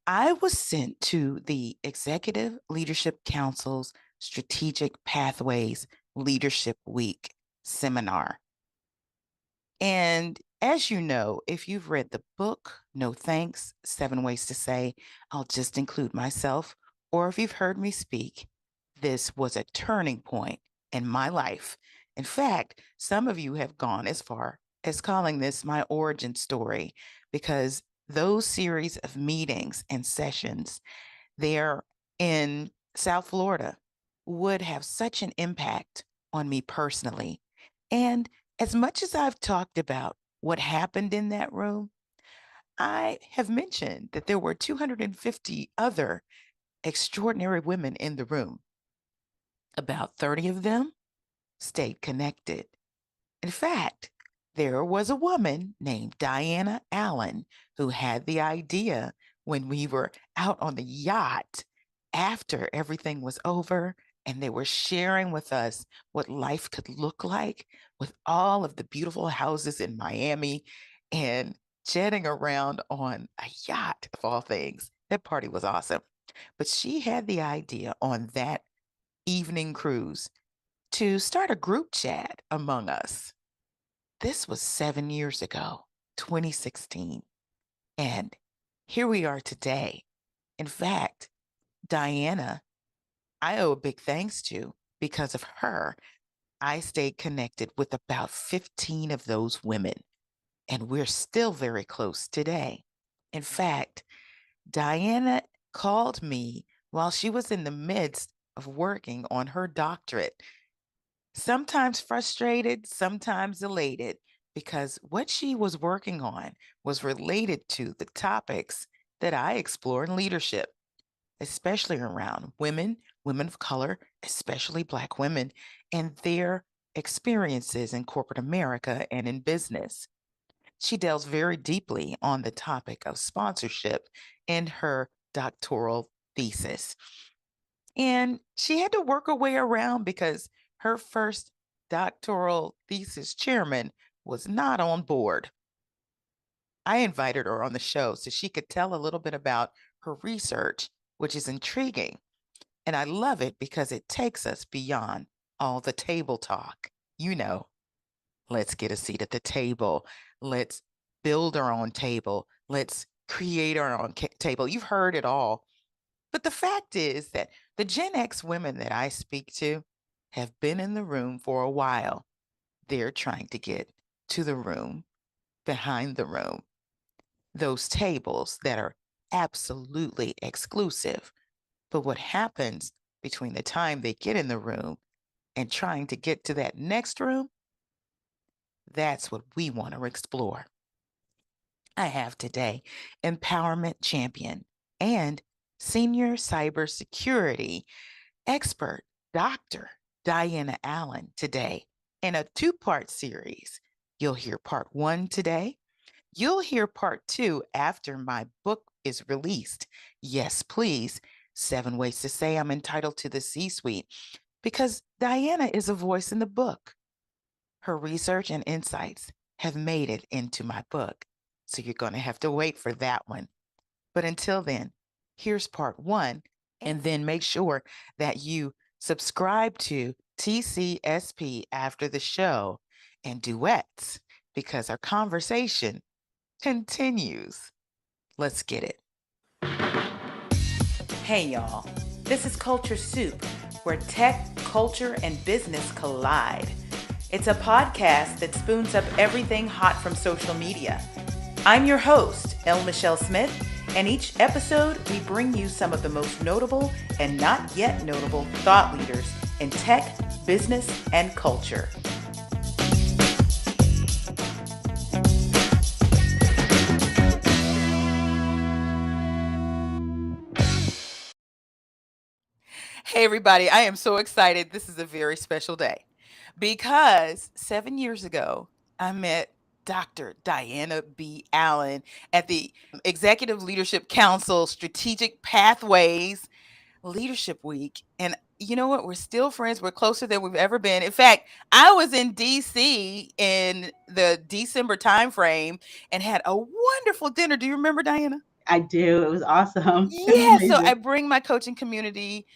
I was sent to the Executive Leadership Council's Strategic Pathways Leadership Week seminar. And as you know, if you've read the book, No Thanks, Seven Ways to Say, I'll just include myself, or if you've heard me speak, this was a turning point in my life. In fact, some of you have gone as far as calling this my origin story because those series of meetings and sessions there in South Florida would have such an impact on me personally. And as much as I've talked about what happened in that room, I have mentioned that there were 250 other extraordinary women in the room. About 30 of them stayed connected. In fact, there was a woman named Diana Allen who had the idea when we were out on the yacht after everything was over and they were sharing with us what life could look like with all of the beautiful houses in Miami and jetting around on a yacht of all things. That party was awesome. But she had the idea on that evening cruise to start a group chat among us. This was 7 years ago, 2016, and here we are today. In fact, Diana, I owe a big thanks to. Because of her, I stayed connected with about 15 of those women, and we're still very close today. In fact, Diana called me while she was in the midst of working on her doctorate, sometimes frustrated, sometimes elated, because what she was working on was related to the topics that I explore in leadership, especially around women, women of color, especially Black women, and their experiences in corporate America and in business. She delves very deeply on the topic of sponsorship in her doctoral thesis. And she had to work her way around because her first doctoral thesis chairman was not on board. I invited her on the show so she could tell a little bit about her research, which is intriguing. And I love it because it takes us beyond all the table talk. You know, let's get a seat at the table. Let's build our own table. Let's create our own table. You've heard it all. But the fact is that the Gen X women that I speak to have been in the room for a while. They're trying to get to the room behind the room, those tables that are absolutely exclusive. But what happens between the time they get in the room and trying to get to that next room, that's what we want to explore. I have today empowerment champion and senior cybersecurity expert, Dr. Diana Allen, today in a two-part series. You'll hear part one today. You'll hear part two after my book is released. Yes, please. 7 Ways to Say I'm Entitled to the C-Suite, because Diana is a voice in the book. Her research and insights have made it into my book. So you're going to have to wait for that one. But until then, here's part one. And then make sure that you subscribe to TCSP after the show and duets because our conversation continues. Let's get it. Hey, y'all. This is Culture Soup, where tech, culture, and business collide. It's a podcast that spoons up everything hot from social media. I'm your host, Elle Michelle Smith, and each episode we bring you some of the most notable and not yet notable thought leaders in tech, business, and culture. Hey, everybody, I am so excited. This is a very special day because 7 years ago, I met Dr. Diana B. Allen at the Executive Leadership Council Strategic Pathways Leadership Week. And you know what? We're still friends. We're closer than we've ever been. In fact, I was in DC in the December timeframe and had a wonderful dinner. Do you remember, Diana? I do. It was awesome. It was Yeah, so I amazing. bring my coaching community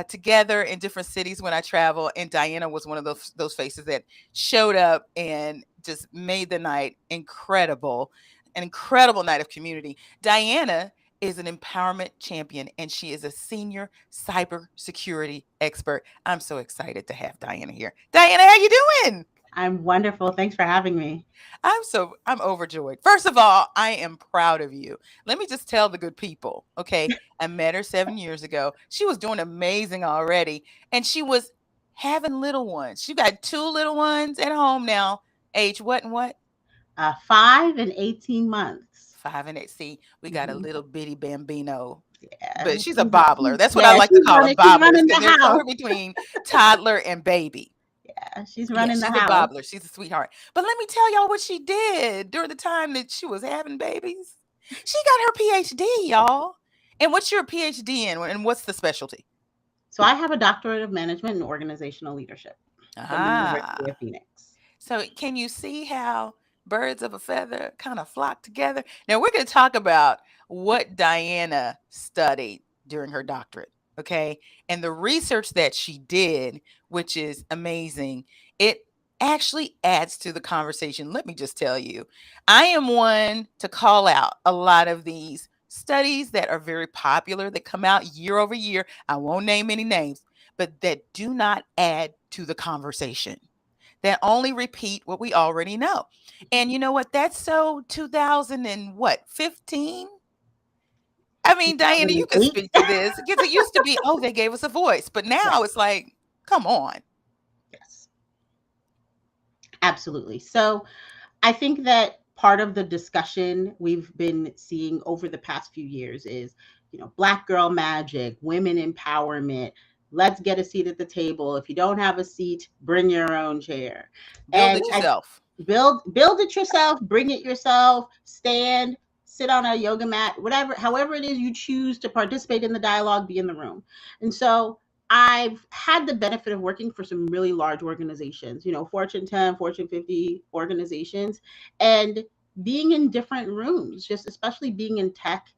together in different cities when I travel, and Diana was one of those faces that showed up and just made the night incredible, an incredible night of community. Diana is an empowerment champion, and she is a senior cybersecurity expert. I'm so excited to have Diana here. Diana, how you doing? I'm wonderful. Thanks for having me. I'm overjoyed. First of all, I am proud of you. Let me just tell the good people, okay? I met her 7 years ago. She was doing amazing already, and she was having little ones. She got 2 little ones at home now. Age what and what? 5 and 18 months. 5 and 8. See, we got a Hmm. little bitty bambino, Yeah, but she's a bobbler. That's what I yeah, like to call them, she's bobblers, running because the they're house. somewhere between toddler and baby. Yeah, she's Yeah, running the she's a house. bobbler. She's a sweetheart. But let me tell y'all what she did during the time that she was having babies. She got her PhD, y'all. And what's your PhD in? And what's the specialty? So I have a doctorate of management and organizational leadership from the University Ah. of Phoenix. So can you see how birds of a feather kind of flock together? Now we're going to talk about what Diana studied during her doctorate, okay? And the research that she did, which is amazing. It actually adds to the conversation. Let me just tell you, I am one to call out a lot of these studies that are very popular that come out year over year. I won't name any names, but that do not add to the conversation, that only repeat what we already know. And you know what? That's so 2000 and what, 15? I mean, Diana, you could 2008. speak to this because it used to be, oh, they gave us a voice, but now Yes, it's like, come on. yes, absolutely. So I think that part of the discussion we've been seeing over the past few years is, Black girl magic, women empowerment. Let's get a seat at the table. If you don't have a seat, bring your own chair. Build And it I yourself. build it yourself, bring it yourself, stand, sit on a yoga mat, whatever, however it is you choose to participate in the dialogue, be in the room. And so I've had the benefit of working for some really large organizations, Fortune 10, Fortune 50 organizations, and being in different rooms, just especially being in tech,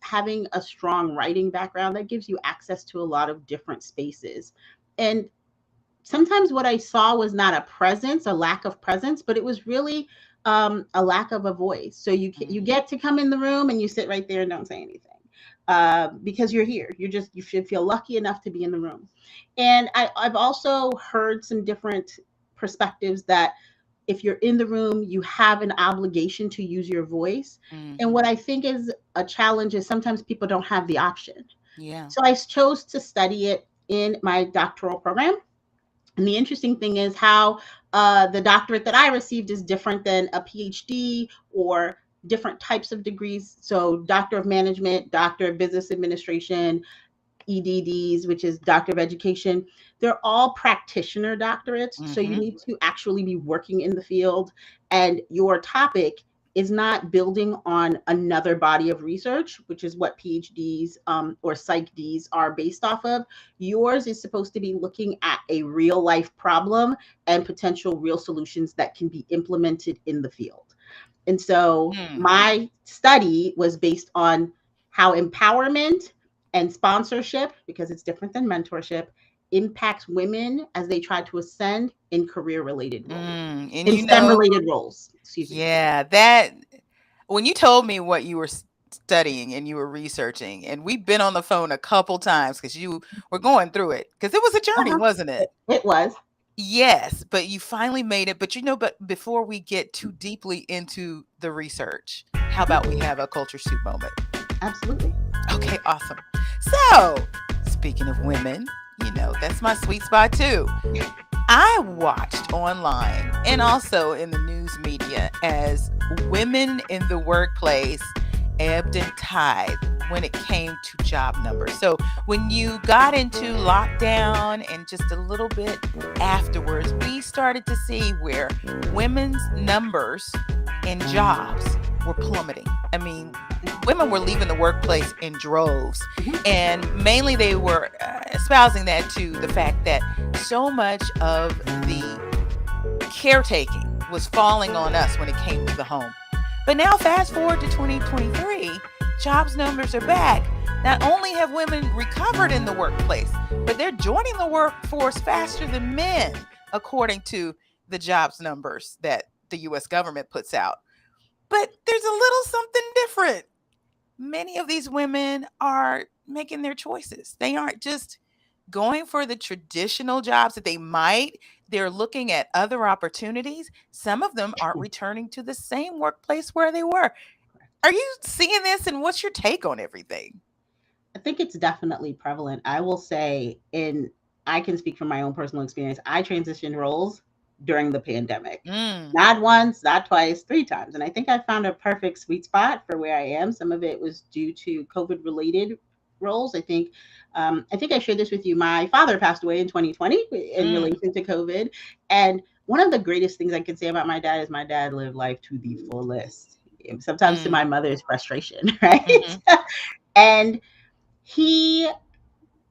having a strong writing background that gives you access to a lot of different spaces. And sometimes what I saw was not a presence, a lack of presence, but it was really a lack of a voice. So you Mhm. get to come in the room and you sit right there and don't say anything because you're here. You should feel lucky enough to be in the room. And I've also heard some different perspectives that if you're in the room, you have an obligation to use your voice. And what Mhm. I think is a challenge is sometimes people don't have the option. Yeah. So I chose to study it in my doctoral program, and the interesting thing is how the doctorate that I received is different than a PhD or different types of degrees. So, Doctor of Management, Doctor of Business Administration, EDDs, which is Doctor of Education, they're all practitioner doctorates. So, you Mhm. need to actually be working in the field, and your topic is not building on another body of research, which is what PhDs or PsychDs are based off of. Yours is supposed to be looking at a real life problem and potential real solutions that can be implemented in the field. And so Mm. my study was based on how empowerment and sponsorship, because it's different than mentorship, impacts women as they try to ascend in career related roles, And in you STEM know, related roles. Excuse me. yeah, that when you told me what you were studying and you were researching, and we've been on the phone a couple times because you were going through it, because it was a journey, Uh-huh. wasn't It, it? it was. Yes, but you finally made it. But but before we get too deeply into the research, how about we have a culture soup moment? Absolutely. Okay, awesome. So, speaking of women, that's my sweet spot too. I watched online and also in the news media as women in the workplace ebbed and tide when it came to job numbers. So when you got into lockdown and just a little bit afterwards, we started to see where women's numbers in jobs were plummeting. I mean, women were leaving the workplace in droves, Mhm. and mainly they were espousing that to the fact that so much of the caretaking was falling on us when it came to the home. But now, fast forward to 2023, jobs numbers are back. Not only have women recovered in the workplace, but they're joining the workforce faster than men, according to the jobs numbers that the US government puts out. But there's a little something different. Many of these women are making their choices. They aren't just going for the traditional jobs that they're looking at other opportunities. Some of them aren't returning to the same workplace where they were. Are you seeing this, and what's your take on everything? I think it's definitely prevalent. I will say, I can speak from my own personal experience. I transitioned roles during the pandemic. Mm, Not once, not twice, 3 times. And I think I found a perfect sweet spot for where I am. Some of it was due to COVID related roles. I think I shared this with you. My father passed away in 2020 in mm, relation to COVID. And one of the greatest things I can say about my dad is my dad lived life to the fullest, sometimes to mm, my mother's frustration, right? mhm, And he,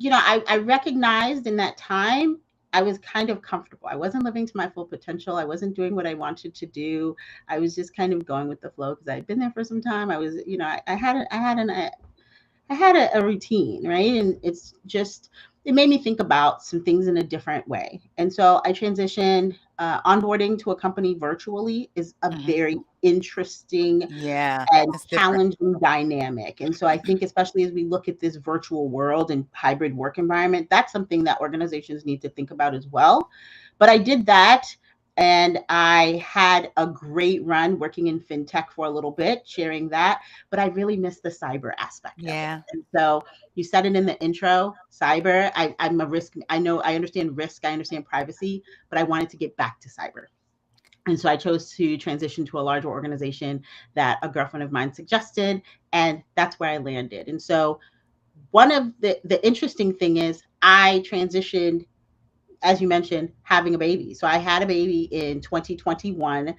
I recognized in that time I was kind of comfortable. I wasn't living to my full potential. I wasn't doing what I wanted to do. I was just kind of going with the flow because I'd been there for some time. I was, I had a routine, right? And it made me think about some things in a different way. And so I transitioned. Onboarding to a company virtually is a mhm. very interesting Yeah, and it's different. challenging dynamic. And so I think, especially as we look at this virtual world and hybrid work environment, that's something that organizations need to think about as well. But I did that, and I had a great run working in fintech for a little bit, sharing that. But I really missed the cyber aspect of it. Yeah. And so you said it in the intro, cyber. I'm a risk. I understand risk. I understand privacy, but I wanted to get back to cyber. And so I chose to transition to a larger organization that a girlfriend of mine suggested, and that's where I landed. And so one of the interesting thing is I transitioned, as you mentioned, having a baby. So I had a baby in 2021,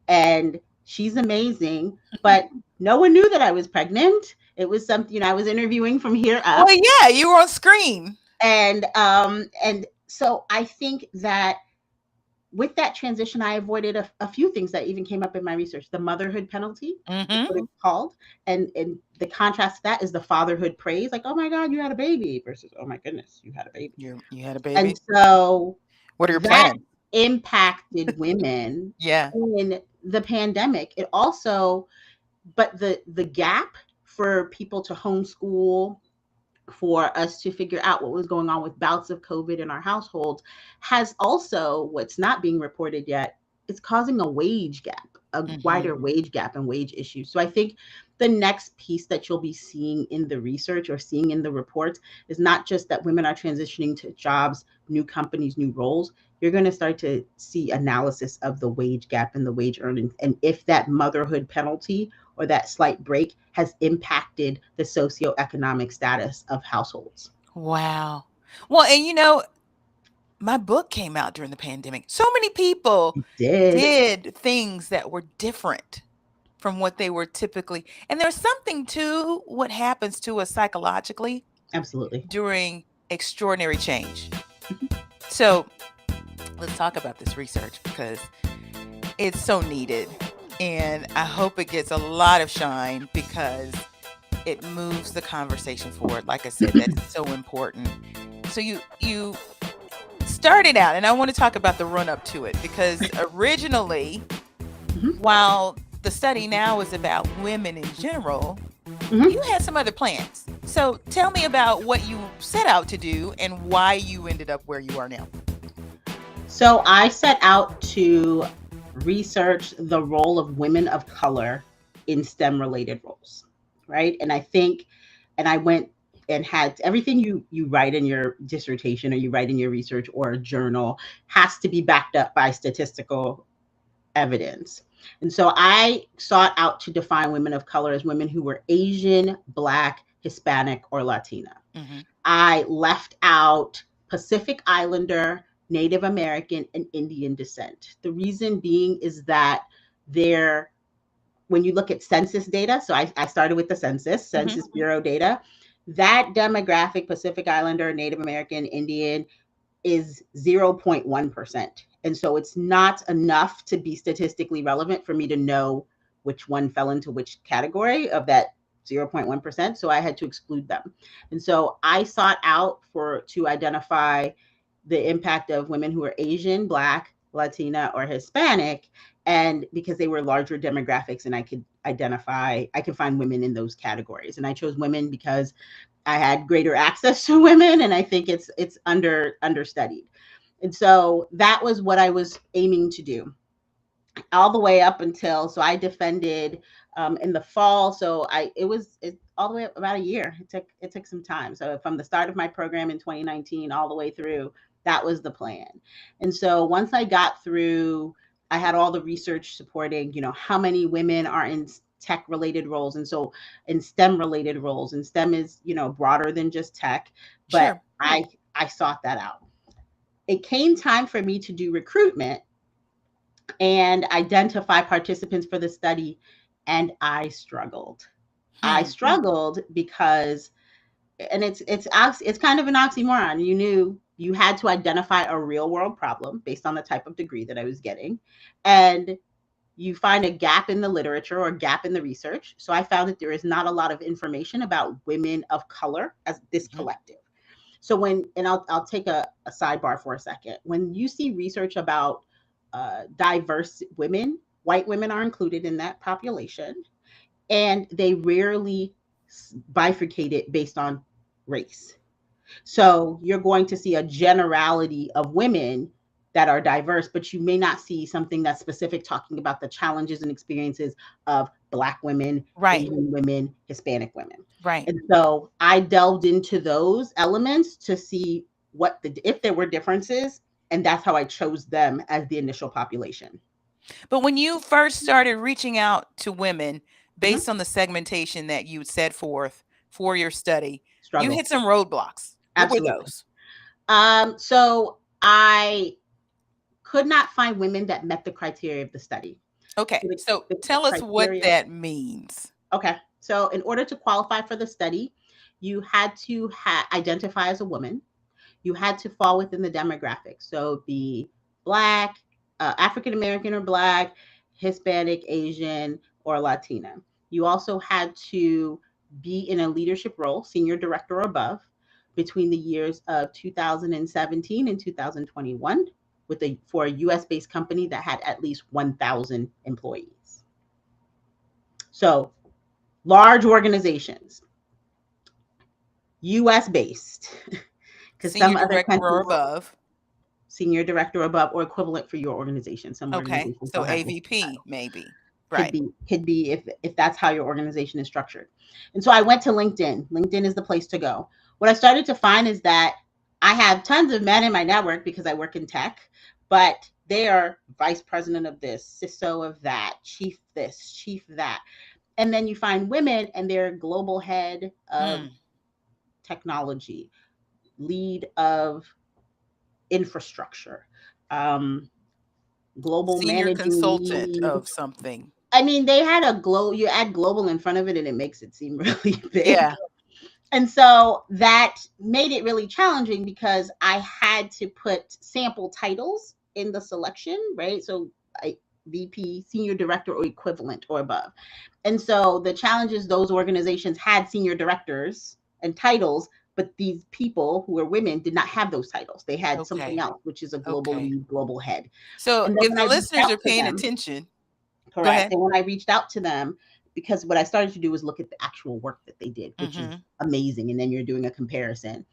and she's amazing, but no one knew that I was pregnant. It was something, I was interviewing from here Well, up. yeah, you were on screen. And so I think that with that transition, I avoided a few things that even came up in my research. The motherhood penalty is Mhm. what it's called. And the contrast to that is the fatherhood praise, like, oh my God, you had a baby, versus, oh my goodness, you had a baby. You had a And baby? so What are your that plans? impacted women Yeah. in the pandemic. It also, but the gap for people to homeschool, for us to figure out what was going on with bouts of COVID in our households, has also, what's not being reported yet, it's causing a wage gap, a Mhm. wider wage gap and wage issues. So I think the next piece that you'll be seeing in the research or seeing in the reports is not just that women are transitioning to jobs, new companies, new roles. You're going to start to see analysis of the wage gap and the wage earnings, and if that motherhood penalty or that slight break has impacted the socioeconomic status of households. Wow. Well, and my book came out during the pandemic. So many people It did. did things that were different from what they were typically. And there's something to what happens to us psychologically Absolutely. during extraordinary change. So let's talk about this research because it's so needed. And I hope it gets a lot of shine because it moves the conversation forward. Like I said, that's so important. So you started out, and I want to talk about the run up to it because originally, Mhm. while the study now is about women in general, Mhm. you had some other plans. So tell me about what you set out to do and why you ended up where you are now. So I set out to research the role of women of color in STEM related roles, right? And I went and had everything you write in your dissertation or you write in your research or a journal has to be backed up by statistical evidence. And so I sought out to define women of color as women who were Asian, Black, Hispanic, or Latina. Hmm. I left out Pacific Islander, Native American, and Indian descent. The reason being is that there, when you look at census data, so I started with the Hmm. Census Bureau data, that demographic, Pacific Islander, Native American, Indian, is 0.1%. And so it's not enough to be statistically relevant for me to know which one fell into which category of that 0.1%. So I had to exclude them. And so I sought out to identify the impact of women who are Asian, Black, Latina, or Hispanic, and because they were larger demographics and I could find women in those categories. And I chose women because I had greater access to women, and I think it's understudied. And so that was what I was aiming to do all the way up until, so I defended in the fall. So it all the way up about a year. It took some time. So from the start of my program in 2019 all the way through, that was the plan. And so once I got through, I had all the research supporting, how many women are in tech related roles, and so in STEM related roles. And STEM is, broader than just tech, but Sure. I sought that out. It came time for me to do recruitment and identify participants for the study, and I struggled. I Hmm. struggled because, and it's kind of an oxymoron. You knew you had to identify a real world problem based on the type of degree that I was getting, and you find a gap in the literature or a gap in the research. So I found that there is not a lot of information about women of color as this Hmm. collective. So I'll take a sidebar for a second. When you see research about diverse women, white women are included in that population, and they rarely bifurcate it based on race. So you're going to see a generality of women that are diverse, but you may not see something that's specific talking about the challenges and experiences of Black women, Right. Asian women, Hispanic women. Right. And so I delved into those elements to see if there were differences, and that's how I chose them as the initial population. But when you first started reaching out to women Mhm. based on the segmentation that you set forth for your study, you Struggle. hit some roadblocks. What were Absolutely. those? So I could not find women that met the criteria of the study. Okay. So So the tell us what criteria. that means. Okay. So in order to qualify for the study, you had to identify as a woman. You had to fall within the demographics. So be Black, African American or Black, Hispanic, Asian, or Latina. You also had to be in a leadership role, senior director or above, between the years of 2017 and 2021 for a US based company that had at least 1,000 employees. So large organizations, US based, because some Senior other director or countries, above. senior director above or equivalent for your organization. Some Okay. organizations So don't have this AVP, title. maybe. Could Right. be if that's how your organization is structured. And so I went to LinkedIn. LinkedIn is the place to go. What I started to find is that I have tons of men in my network because I work in tech, but they are vice president of this, CISO of that, chief this, chief that. And then you find women and they're global head of Hmm. technology, lead of infrastructure, um, global Senior managing consultant lead. of something. I mean, they had you add global in front of it and it makes it seem really big. Yeah. And so that made it really challenging because I had to put sample titles in the selection, right? So I, VP, senior director, or equivalent or above. And so the challenge is those organizations had senior directors and titles, but these people who were women did not have those titles. They had something Okay. else, which is a global Okay. lead, global head. So And then if when the I reached listeners out are to paying them, attention, go correct. ahead. And when I reached out to them, because what I started to do was look at the actual work that they did, which is Hmm. amazing. And then you're doing a comparison.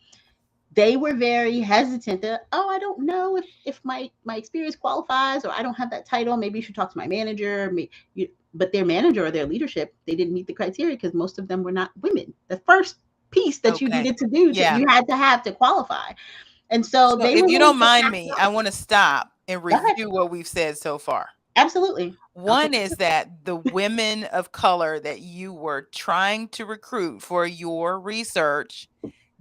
They were very hesitant that, oh, I don't know if my experience qualifies, or I don't have that title. Maybe you should talk to my manager. But their manager or their leadership, they didn't meet the criteria because most of them were not women. The first piece that you Okay. needed to do, Yeah. you had to have to qualify. And so So they if were you really don't mind me, I surprised. want to stop and Go ahead. review what we've said so far. Absolutely. I'll take One is it. that the women of color that you were trying to recruit for your research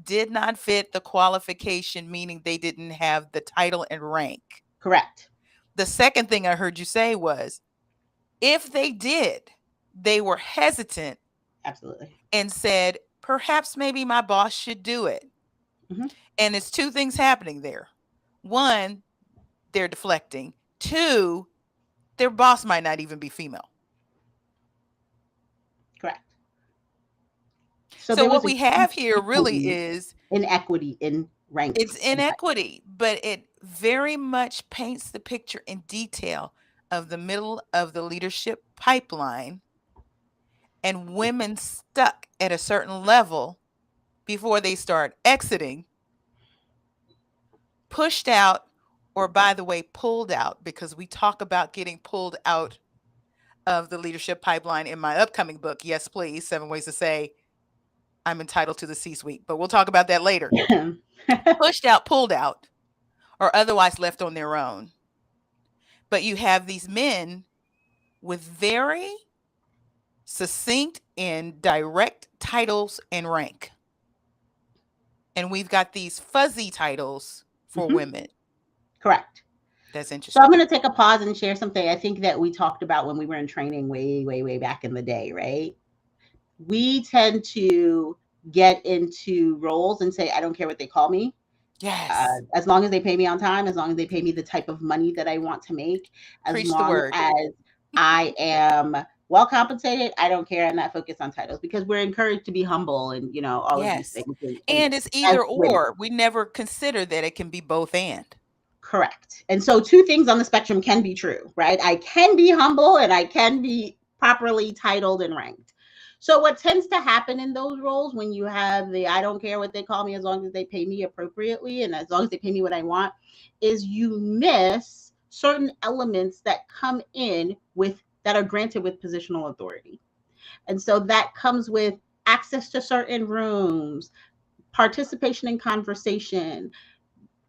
did not fit the qualification, meaning they didn't have the title and rank. Correct. The second thing I heard you say was if they did, they were hesitant Absolutely. and said, perhaps maybe my boss should do it. Hmm. And it's two things happening there. One, they're deflecting. Two, their boss might not even be female. Correct. So So there was what a we huge have here really equity, is inequity in it's ranks. inequity, but it very much paints the picture in detail of the middle of the leadership pipeline and women stuck at a certain level before they start exiting, pushed out, or by the way, pulled out, because we talk about getting pulled out of the leadership pipeline in my upcoming book. Yes, please. 7 Ways to Say I'm entitled to the C suite, but we'll talk about that later. Pushed out, pulled out, or otherwise left on their own. But you have these men with very succinct and direct titles and rank. And we've got these fuzzy titles for Mhm. women. Correct. That's So I'm interesting. going to take a pause and share something I think that we talked about when we were in training way, way, way back in the day, right? We tend to get into roles and say, I don't care what they call me. Yes. As long as they pay me on time, as long as they pay me the type of money that I want to make, as Preach the long word. as I am well compensated, I don't care. I'm not focused on titles because we're encouraged to be humble and, all of these Yes. things. And And it's as either women, or. We never consider that it can be both and. correct. And so two things on the spectrum can be true, right? I can be humble and I can be properly titled and ranked. So what tends to happen in those roles when you have the I don't care what they call me as long as they pay me appropriately and as long as they pay me what I want is you miss certain elements that come in with that are granted with positional authority. And so that comes with access to certain rooms, participation in conversation,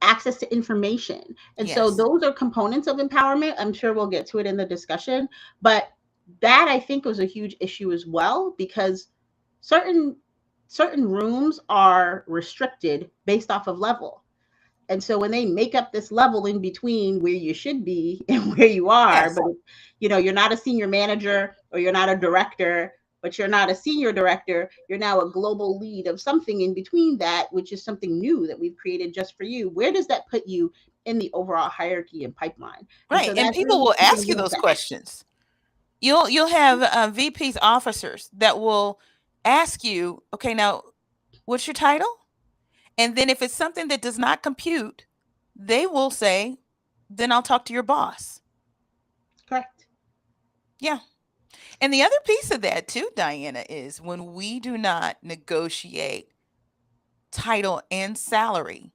access to information. And so Yes. those are components of empowerment. I'm sure we'll get to it in the discussion, but that I think was a huge issue as well because certain certain rooms are restricted based off of level. And so when they make up this level in between where you should be and where you are, Yes. but you're not a senior manager or you're not a director, but you're not a senior director, you're now a global lead of something in between that, which is something new that we've created just for you. Where does that put you in the overall hierarchy and pipeline? And Right. so And that's people really will something ask we you have those to questions. You'll have VPs, officers that will ask you, okay, now what's your title? And then if it's something that does not compute, they will say, then I'll talk to your boss. correct. Yeah. And the other piece of that too, Diana, is when we do not negotiate title and salary,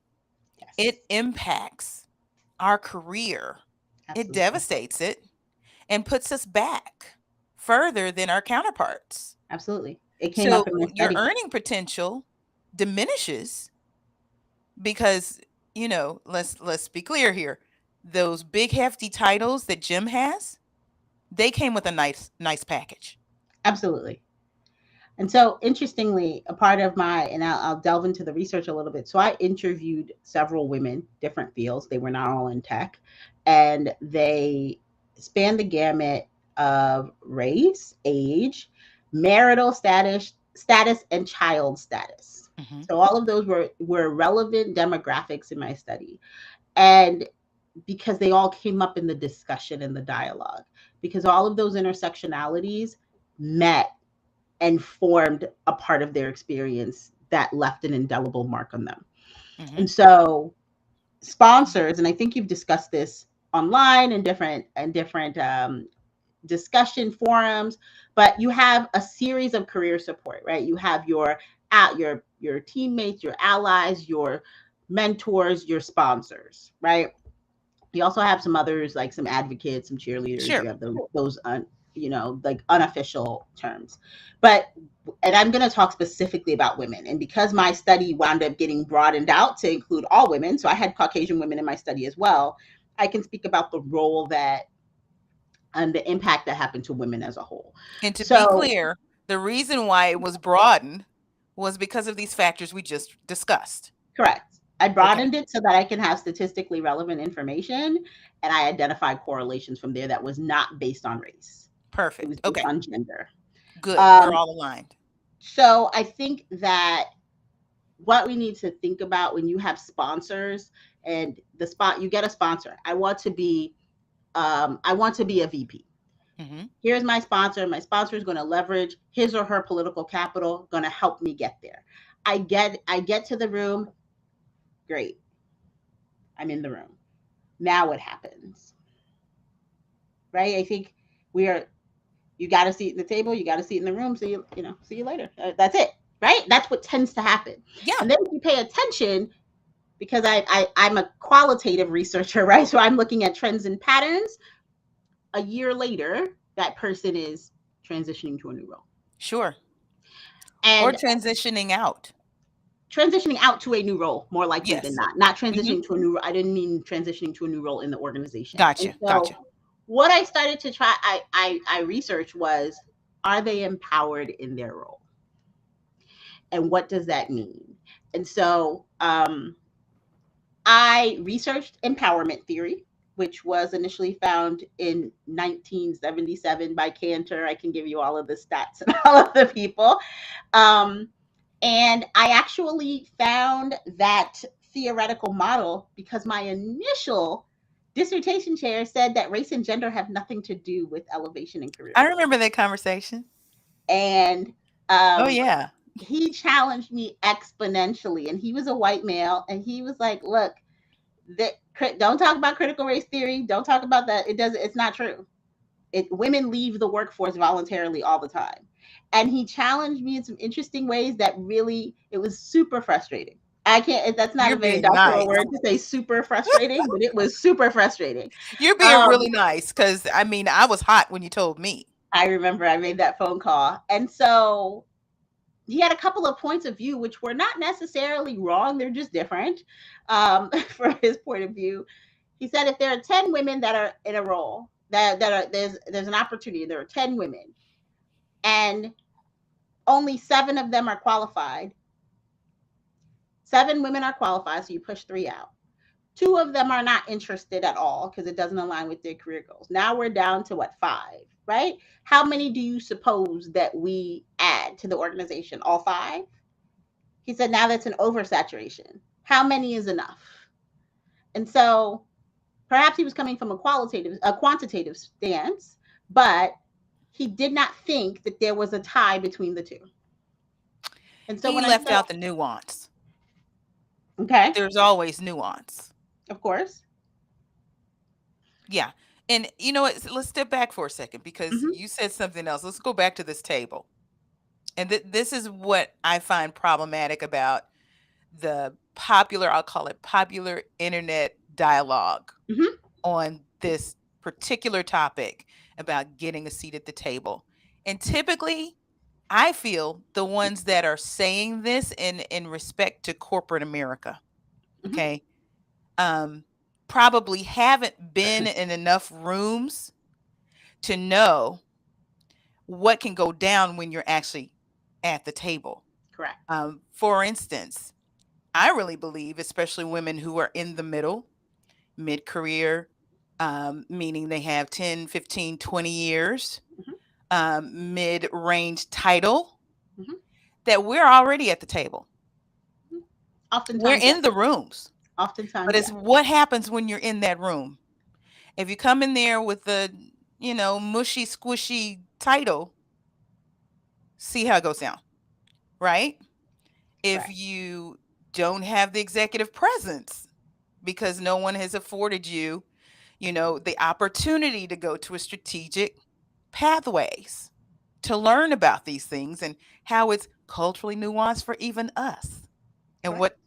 Yes, it impacts our career. It absolutely. devastates it and puts us back further than our counterparts. Absolutely. It came So up in my your study. earning potential diminishes because, let's be clear here. Those big hefty titles that Jim has, they came with a nice package. Absolutely. And so, interestingly, a part of and I'll delve into the research a little bit. So, I interviewed several women, different fields. They were not all in tech, and they spanned the gamut of race, age, marital status, and child status. Mhm. So, all of those were relevant demographics in my study, and because they all came up in the discussion and the dialogue, because all of those intersectionalities met and formed a part of their experience that left an indelible mark on them. Mhm. And so sponsors, and I think you've discussed this online and different discussion forums, but you have a series of career support, right? You have your teammates, your allies, your mentors, your sponsors, right? You also have some others like some advocates, some cheerleaders. You Sure. have those like unofficial terms. But and I'm going to talk specifically about women. And because my study wound up getting broadened out to include all women, so I had Caucasian women in my study as well. I can speak about the role that and the impact that happened to women as a whole. And to be So clear, the reason why it was broadened was because of these factors we just discussed. correct. I Okay. broadened it so that I can have statistically relevant information, and I identified correlations from there that was not based on race. It was Perfect. based Okay. on gender. Good. We're Um, all aligned. so I think that what we need to think about when you have sponsors and you get a sponsor. I want to be a VP. Mhm. Here's my sponsor. My sponsor is going to leverage his or her political capital, going to help me get there. I get to the room. Great. I'm in the room. Now what happens? Right? I think we are you got a seat at the table, you got a seat in the room, see you later. That's it. Right? That's what tends to happen. Yeah. And then if you pay attention, because I'm a qualitative researcher, right? So I'm looking at trends and patterns. A year later, that person is transitioning to a new role. Sure. Or And transitioning out. transitioning out to a new role, more likely than Yes. not Mhm. transitioning to a new, I didn't mean transitioning to a new role in the organization. And Gotcha. so Gotcha. what I started to try, I researched was, are they empowered in their role? And what does that mean? And so I researched empowerment theory, which was initially found in 1977 by Cantor. I can give you all of the stats and all of the people. Um, and I actually found that theoretical model because my initial dissertation chair said that race and gender have nothing to do with elevation in career I growth. remember that conversation. And Oh, um, yeah. he challenged me exponentially. And he was a white male. And he was like, look, that don't talk about critical race theory. Don't talk about that. It's not true. Women leave the workforce voluntarily all the time. And he challenged me in some interesting ways that really, it was super frustrating. I can't, that's not You're a very being doctoral nice. word to say super frustrating, but it was super frustrating. You're being Um, really nice because I mean, I was hot when you told me. I remember I made that phone call. And so he had a couple of points of view, which were not necessarily wrong. They're just different from his point of view. He said if there are 10 women that are in a role, that are there's an opportunity, there are 10 women, and only 7 of them are qualified. 7 women are qualified, so you push 3 out. 2 of them are not interested at all because it doesn't align with their career goals. Now we're down to what, 5, right? How many do you suppose that we add to the organization? All 5? He said now that's an oversaturation. How many is enough? And so perhaps he was coming from a quantitative stance, but he did not think that there was a tie between the two. And so He when I left started, out the nuance. okay, There's always nuance. of course, Yeah. And you know what? Let's step back for a second because hmm you said something else. Let's go back to this table. And this is what I find problematic about the popular, I'll call it popular internet dialogue hmm on this particular topic about getting a seat at the table. And typically, I feel the ones that are saying this in respect to corporate America, hmm okay, um, probably haven't been in enough rooms to know what can go down when you're actually at the table. correct. For instance, I really believe, especially women who are in the middle, mid career, meaning they have 10, 15, 20 years, hmm mid range title, hmm that we're already at the table. We're Oftentimes, yes. in the rooms, but Oftentimes, it's yes. what happens when you're in that room. If you come in there with the, mushy, squishy title, see how it goes down, right? If Correct. you don't have the executive presence because no one has afforded you, the opportunity to go to a strategic pathways to learn about these things and how it's culturally nuanced for even us and Correct. what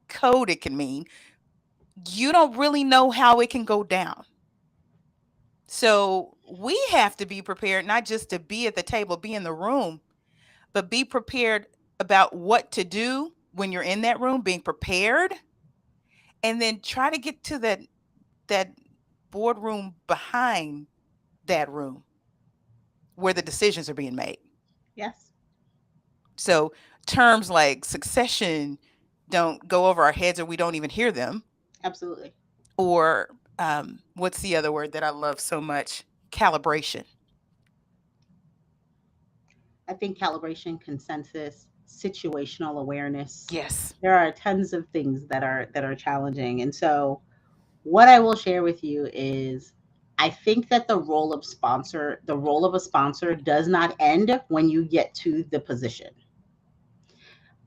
code it can mean, you don't really know how it can go down. So we have to be prepared not just to be at the table, be in the room, but be prepared about what to do when you're in that room, being prepared, and then try to get to that boardroom behind that room where the decisions are being made. Yes. So terms like succession don't go over our heads or we don't even hear them. Absolutely. Or what's the other word that I love so much? Calibration. I think calibration, consensus, situational awareness. Yes. There are tons of things that are challenging. And so what I will share with you is I think that the role of a sponsor does not end when you get to the position.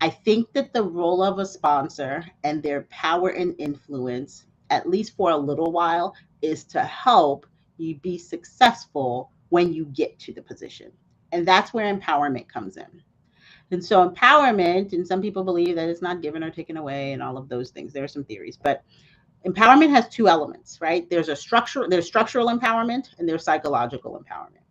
I think that the role of a sponsor and their power and influence, at least for a little while, is to help you be successful when you get to the position. And that's where empowerment comes in. And so empowerment, and some people believe that it's not given or taken away and all of those things. There are some theories, but empowerment has two elements, right? There's structural empowerment and there's psychological empowerment.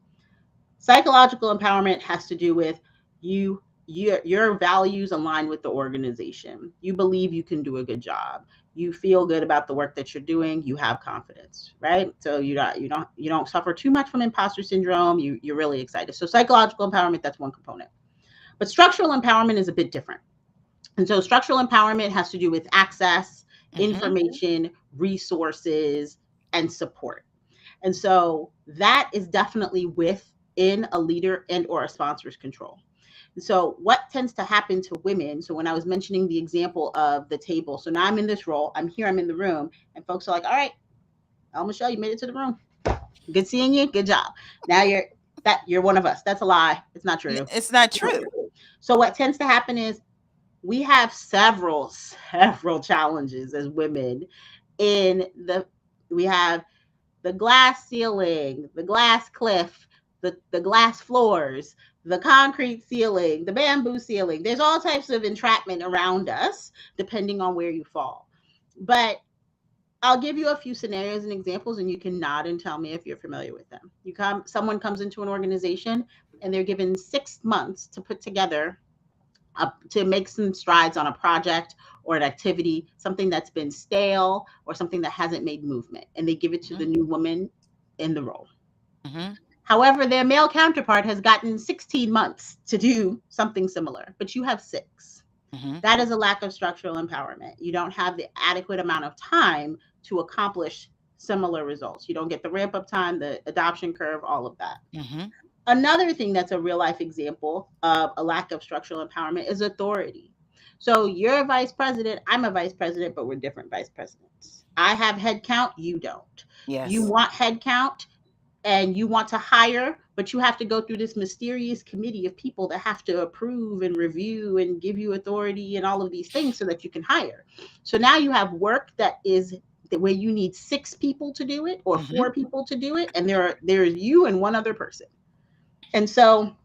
Psychological empowerment has to do with your values align with the organization. You believe you can do a good job. You feel good about the work that you're doing. You have confidence, right? So you don't suffer too much from imposter syndrome. You're really excited. So psychological empowerment, that's one component. But structural empowerment is a bit different. And so structural empowerment has to do with access, information, resources, and support. And so that is definitely within a leader and or a sponsor's control. And so what tends to happen to women, so when I was mentioning the example of the table, so now I'm in this role, I'm here, I'm in the room, and folks are like, all right, Michelle, you made it to the room. Good seeing you, good job. Now you're one of us. That's a lie. It's not true. It's not true. So what tends to happen is we have several challenges as women we have the glass ceiling, the glass cliff, the glass floors, the concrete ceiling, the bamboo ceiling. There's all types of entrapment around us, depending on where you fall. But I'll give you a few scenarios and examples, and you can nod and tell me if you're familiar with them. Someone comes into an organization, and they're given 6 months to put together to make some strides on a project or an activity, something that's been stale or something that hasn't made movement, and they give it to the new woman in the role. However, their male counterpart has gotten 16 months to do something similar, but you have 6. That is a lack of structural empowerment. You don't have the adequate amount of time to accomplish similar results. You don't get the ramp up time, the adoption curve, all of that. Another thing that's a real life example of a lack of structural empowerment is authority. So you're a vice president, I'm a vice president, but we're different vice presidents. I have head count, you don't. Yes. You want head count and you want to hire, but you have to go through this mysterious committee of people that have to approve and review and give you authority and all of these things so that you can hire. So now you have work that is where you need 6 people to do it or 4 people to do it, and there's you and one other person. And so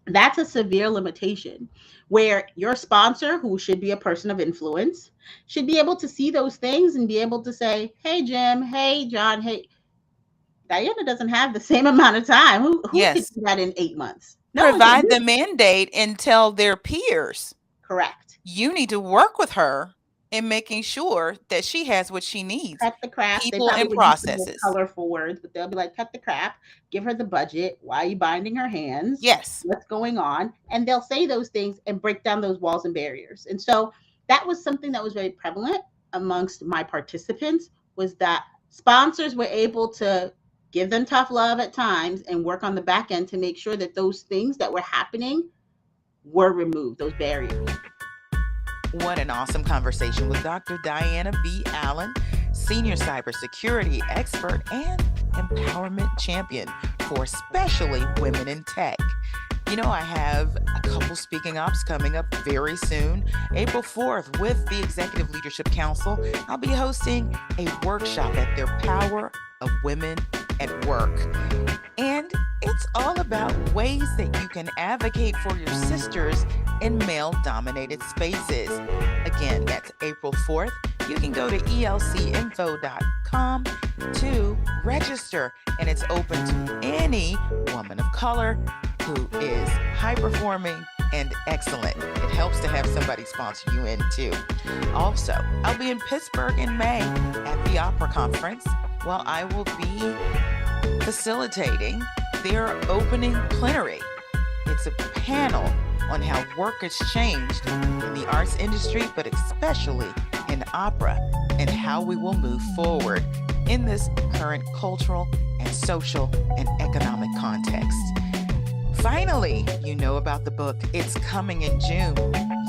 that's a severe limitation where your sponsor, who should be a person of influence, should be able to see those things and be able to say, hey, Jim, hey, John, hey, Diana doesn't have the same amount of time. Who can do that in 8 months? Provide the mandate and tell their peers. Correct. You need to work with her in making sure that she has what she needs. Cut the crap. People and processes. Colorful words, but they'll be like, cut the crap, give her the budget. Why are you binding her hands? Yes. What's going on? And they'll say those things and break down those walls and barriers. And so that was something that was very prevalent amongst my participants, was that sponsors were able to give them tough love at times and work on the back end to make sure that those things that were happening were removed, those barriers. What an awesome conversation with Dr. Diana B. Allen, senior cybersecurity expert and empowerment champion for especially women in tech. You know, I have a couple speaking ops coming up very soon. April 4th with the Executive Leadership Council, I'll be hosting a workshop at their Power of Women at Work. And it's all about ways that you can advocate for your sisters in male-dominated spaces. Again, that's April 4th. You can go to elcinfo.com to register, and it's open to any woman of color who is high-performing and excellent. It helps to have somebody sponsor you in too. Also, I'll be in Pittsburgh in May at the Opera Conference, while I will be facilitating their opening plenary. It's a panel on how work has changed in the arts industry, but especially in opera, and how we will move forward in this current cultural and social and economic context. Finally, you know about the book. It's coming in June.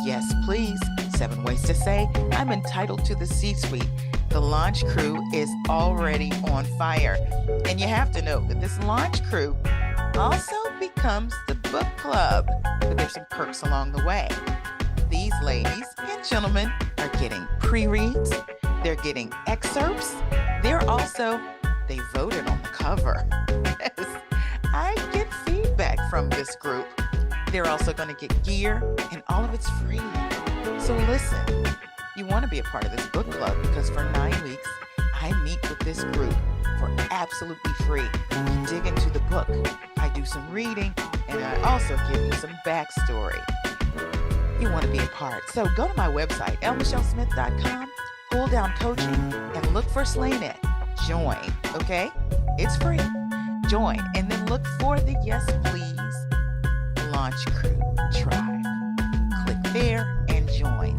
Yes, please. 7 Ways to Say I'm Entitled to the C-Suite. The launch crew is already on fire. And you have to know that this launch crew also becomes the book club, but there's some perks along the way. These ladies and gentlemen are getting pre-reads, they're getting excerpts, they voted on the cover. Yes, I get feedback from this group. They're also going to get gear, and all of it's free. So listen, you want to be a part of this book club because for 9 weeks, I meet with this group for absolutely free. We dig into the book. I do some reading, and I also give you some backstory. You want to be a part. So go to my website, lmichellesmith.com, pull down coaching, and look for SlayNet. Join, okay? It's free. Join, and then look for the Yes Please Launch Crew Tribe. Click there and join.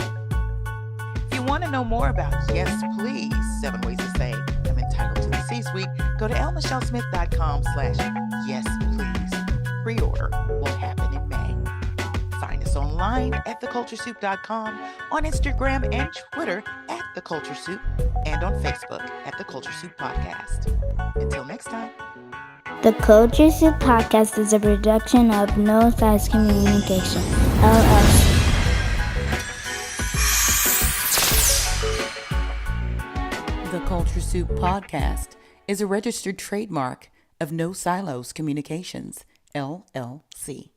If you want to know more about Yes Please, 7 ways to say I'm entitled to the C-suite, go to lmichellesmith.com/yes please. Pre-order will happen in May. Find us online at theculturesoup.com, on Instagram and Twitter at The Culture Soup, and on Facebook at The Culture Soup Podcast. Until next time. The Culture Soup Podcast is a production of No Size Communication, LLC. The Culture Soup Podcast is a registered trademark of No Silos Communications, LLC.